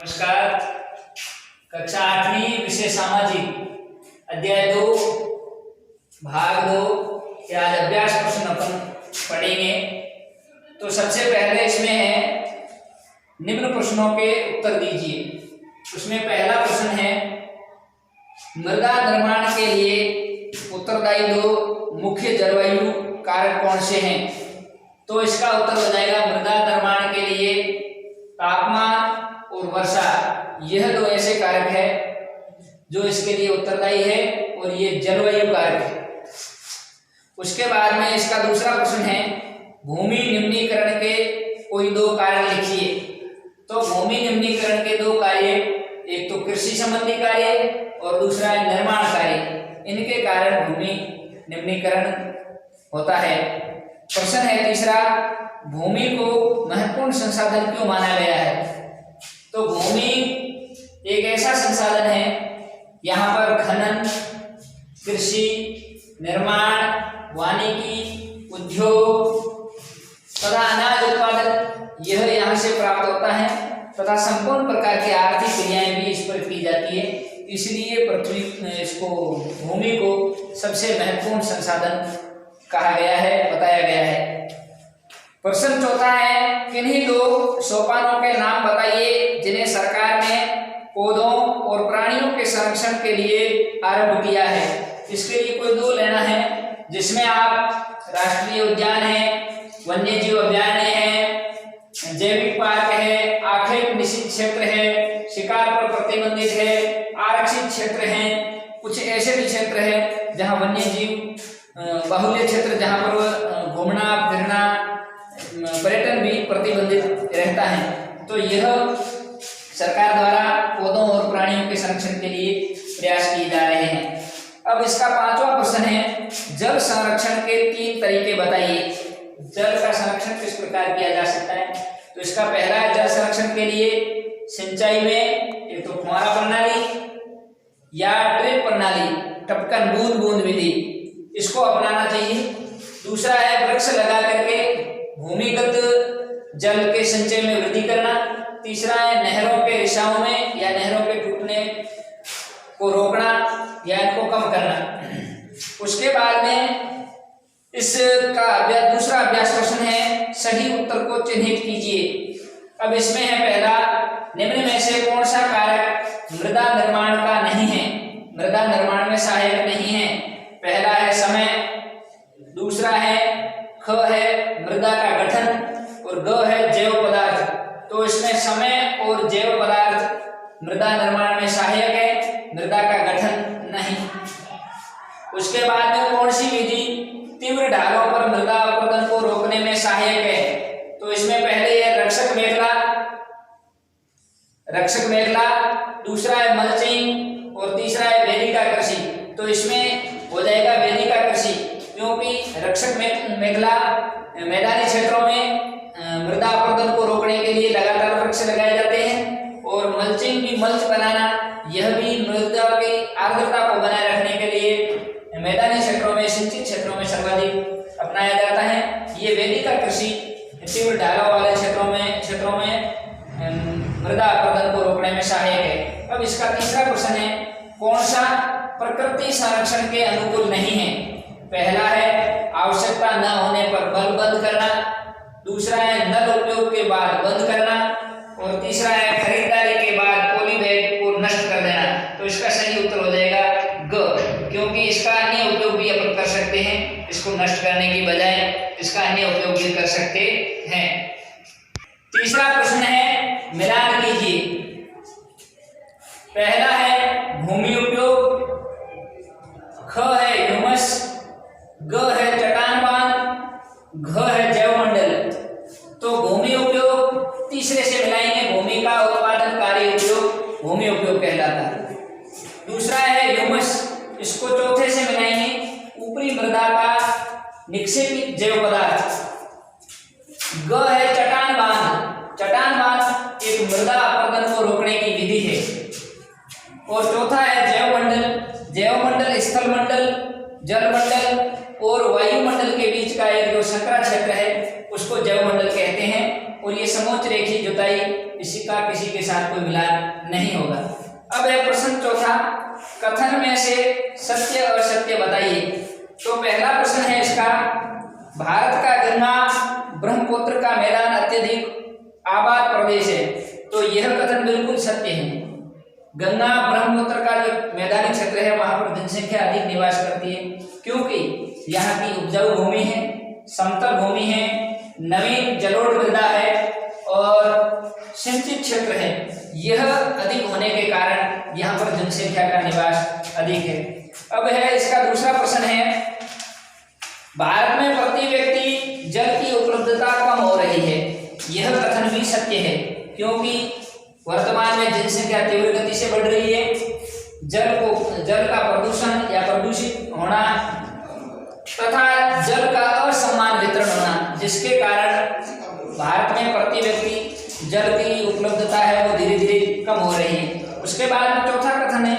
नमस्कार। कक्षा 8वीं विषय सामाजिक अध्याय 2 भाग 2 के आज अभ्यास प्रश्न अपन पढ़ेंगे। तो सबसे पहले इसमें है निम्न प्रश्नों के उत्तर दीजिए। उसमें पहला प्रश्न है मृदा निर्माण के लिए उत्तरदायी दो मुख्य जलवायु कारक कौन से हैं। तो इसका उत्तर हो जाएगा मृदा निर्माण के लिए तापमान और वर्षा, यह दो ऐसे कारक है जो इसके लिए उत्तरदायी है और ये जलवायु कारक है। उसके बाद में इसका दूसरा प्रश्न है भूमि निम्नीकरण के कोई दो कार्य लिखिए। तो भूमि निम्नीकरण के दो कार्य, एक तो कृषि संबंधी कार्य और दूसरा है निर्माण कार्य। इनके कारण भूमि निम्नीकरण होता है। प्रश्न है तीसरा भूमि को महत्वपूर्ण संसाधन क्यों माना गया है। तो भूमि एक ऐसा संसाधन है, यहाँ पर खनन, कृषि, निर्माण, वानिकी, उद्योग तथा अनाज उत्पादन यह यहाँ से प्राप्त होता है तथा संपूर्ण प्रकार की आर्थिक क्रियाएं भी इस पर की जाती है। इसलिए पृथ्वी इसको भूमि को सबसे महत्वपूर्ण संसाधन कहा गया है, बताया गया है। प्रश्न चौथा है किन्हीं दो सोपानों के नाम बताइए जिन्हें सरकार ने पौधों और प्राणियों के संरक्षण के लिए आरंभ किया है। इसके लिए कोई दो लेना है, जिसमें आप राष्ट्रीय उद्यान है, वन्यजीव अभयारण्य है, जैविक पार्क है, आखेट निषिद्ध क्षेत्र है, शिकार पर प्रतिबंधित है, आरक्षित क्षेत्र है। कुछ ऐसे भी क्षेत्र है जहाँ वन्यजीव बाहुल्य क्षेत्र, जहाँ पर घूमना फिरना पर्यटन भी प्रतिबंधित रहता है। तो यह सरकार द्वारा पौधों और प्राणियों के संरक्षण के लिए प्रयास किए जा रहे हैं। अब इसका पांचवा प्रश्न है जल संरक्षण के 3 तरीके बताइए। जल का संरक्षण किस प्रकार किया जा सकता है। तो इसका पहला है जल संरक्षण के लिए सिंचाई में एक तो फुहारा प्रणाली या ड्रिप प्रणाली, टपकन बूंद बूंद विधि, इसको अपनाना चाहिए। दूसरा है वृक्ष लगा करके भूमिगत जल के संचय में वृद्धि करना। तीसरा है नहरों के रिसाव में या नहरों के टूटने को रोकना या इनको कम करना। उसके बाद में इसका दूसरा अभ्यास प्रश्न है सही उत्तर को चिन्हित कीजिए। अब इसमें है पहला निम्न में से कौन सा कारक मृदा निर्माण का नहीं है, मृदा निर्माण में सहायक नहीं है। पहला है समय, दूसरा है ख है मृदा का गठन और ग है जैव पदार्थ। तो इसमें समय और जैव पदार्थ मृदा निर्माण में सहायक है, मृदा का गठन नहीं। उसके बाद में कौन सी विधि तीव्र ढालों पर मृदा अपरदन को रोकने में सहायक है। तो इसमें पहले है रक्षक मेखला, दूसरा है मल्चिंग और तीसरा है वेदिका कृषि। तो इसमें हो जाएगा वेदिका कृषि, क्योंकि रक्षक मेखला मैदानी क्षेत्रों में मृदा अपरदन को रोकने के लिए लगातार वृक्ष लगाए जाते हैं और मल्चिंग भी मल्च बनाना, यह भी मृदा की आर्द्रता को बनाए रखने के लिए मैदानी क्षेत्रों में, सिंचित क्षेत्रों में सर्वाधिक अपनाया जाता है। ये वेदिका कृषि तीव्र ढालों वाले क्षेत्रों में मृदा अपरदन को रोकने में सहायक है। अब इसका तीसरा प्रश्न है कौन सा प्रकृति संरक्षण के अनुकूल नहीं है। पहला है आवश्यकता न होने पर बल्ब बंद करना, दूसरा है नल उपयोग के बाद बंद करना और तीसरा है खरीदारी के बाद पॉली बैग को नष्ट कर देना। तो इसका सही उत्तर हो जाएगा ग, क्योंकि इसका अन्य उपयोग भी अपन कर सकते हैं। इसको नष्ट करने की बजाय इसका अन्य उपयोग भी कर सकते हैं। तीसरा प्रश्न है मिलान कीजिए। पहला है भूमि उपयोग, ख है ह्यूमस, ग है चट्टान बांध, घ है जैवमंडल। तो भूमि उपयोग तीसरे से मिलाएंगे, भूमि का उत्पादनकारी उपयोग भूमि उपयोग कहलाता है। दूसरा है ह्यूमस, इसको चौथे से मिलाएंगे, ऊपरी मृदा का निक्षेपित जैव पदार्थ। ग है चट्टान बांध, चट्टान बांध एक मृदा अपरदन को रोकने की विधि है। और चौथा है जैवमंडल, जैवमंडल स्थल मंडल, जल मंडल और वायुमंडल के बीच का एक जो संकरा क्षेत्र है उसको जैवमंडल कहते हैं। और ये समोच्च रेखीय जुताई इसका किसी के साथ कोई मिलान नहीं होगा। अब है प्रश्न चौथा, कथन में से सत्य और असत्य बताइए। तो पहला प्रश्न है इसका, भारत का गंगा ब्रह्मपुत्र का मैदान अत्यधिक आबाद प्रदेश है। तो यह कथन बिल्कुल सत्य है। गंगा ब्रह्मपुत्र का जो मैदानी क्षेत्र है वहां पर जनसंख्या अधिक निवास करती है, क्योंकि यहाँ की उपजाऊ भूमि है, समतल भूमि है, नवीन जलोढ़ मृदा है और सिंचित क्षेत्र है। यह अधिक होने के कारण यहाँ पर जनसंख्या का निवास अधिक है। अब है इसका दूसरा प्रश्न है, भारत में प्रति व्यक्ति जल की उपलब्धता कम हो रही है। यह कथन भी सत्य है, क्योंकि वर्तमान में जनसंख्या तीव्र गति से बढ़ रही है। जल का प्रदूषण या प्रदूषित होना तथा जल का असमान वितरण होना, जिसके कारण भारत में प्रति व्यक्ति जल की उपलब्धता है वो धीरे धीरे कम हो रही है। उसके बाद चौथा कथन है,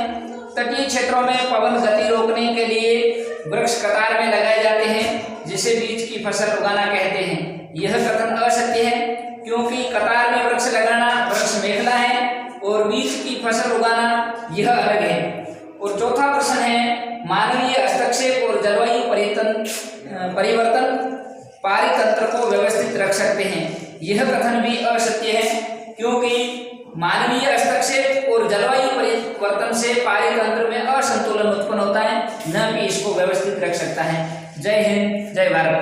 तटीय क्षेत्रों में पवन गति रोकने के लिए वृक्ष कतार में लगाए जाते हैं, जिसे बीज की फसल उगाना कहते हैं। यह कथन असत्य है, क्योंकि कतार में वृक्ष लगाना वृक्ष मेखला है और बीज की फसल उगाना यह अलग है। और चौथा प्रश्न है, मानवीय हस्तक्षेप और जलवायु परिवर्तन पारितंत्र को व्यवस्थित रख सकते हैं। यह कथन भी असत्य है, क्योंकि मानवीय हस्तक्षेप और जलवायु परिवर्तन से पारितंत्र में असंतुलन उत्पन्न होता है, न कि इसको व्यवस्थित रख सकता है। जय हिंद, जय भारत।